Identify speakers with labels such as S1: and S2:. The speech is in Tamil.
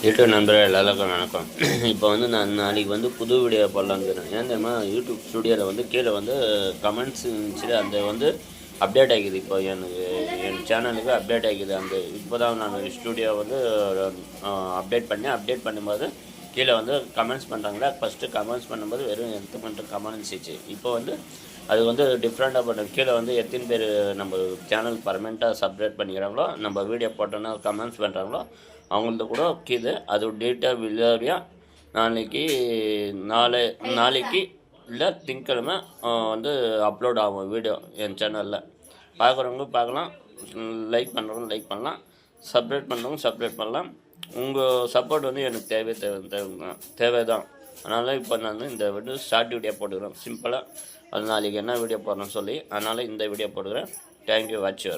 S1: யூடியூப் நண்பர்கள் எல்லாருக்கும் வணக்கம். இப்போ வந்து நான் நாளைக்கு வந்து புது வீடியோ போடலாங்கிறேன். ஏன் தெரியுமா, யூடியூப் ஸ்டுடியோவில் வந்து கீழே வந்து கமெண்ட்ஸ் இருந்துச்சு, அந்த வந்து அப்டேட் ஆகிக்குது. இப்போ எனக்கு என் சேனலுக்கு அப்டேட் ஆகிக்குது. அந்த இப்போ தான் நான் ஸ்டுடியோ வந்து அப்டேட் பண்ணும்போது கீழே வந்து கமெண்ட்ஸ் பண்ணுறாங்களா. ஃபஸ்ட்டு கமெண்ட்ஸ் பண்ணும்போது வெறும் எந்த மட்டும் கமெண்ட்ஸ் ஆச்சு. இப்போ வந்து அது வந்து டிஃப்ரெண்ட்டாக பண்ணும். கீழே வந்து எத்தனை பேர் நம்ம சேனல் பர்மனெண்ட்டாக சப்ஸ்கிரைப் பண்ணிக்கிறாங்களோ, நம்ம வீடியோ போட்டோன்னா கமெண்ட்ஸ் பண்ணுறாங்களோ அவங்கள்ட்ட கூட கீழே அது டேட்டாக விளையாடியா நாளைக்கு இல்லை திங்கக்கிழமை வந்து அப்லோட் ஆகும் வீடியோ என் சேனலில். பார்க்குறவங்க பார்க்கலாம், லைக் பண்ணுறவங்க லைக் பண்ணலாம், சப்ஸ்கிரைப் பண்ணுறவங்க சப்ஸ்கிரைப் பண்ணலாம். உங்கள் சப்போர்ட் வந்து எனக்கு தேவை தான். அதனால் இப்போ நான் இந்த வீடியோ ஷார்ட் வீடியோ போட்டுக்கிறேன் சிம்பிளாக. அது நாளைக்கு என்ன வீடியோ போடுறேன்னு சொல்லி, அதனால் இந்த வீடியோ போட்டுக்கிறேன். Thank you watch.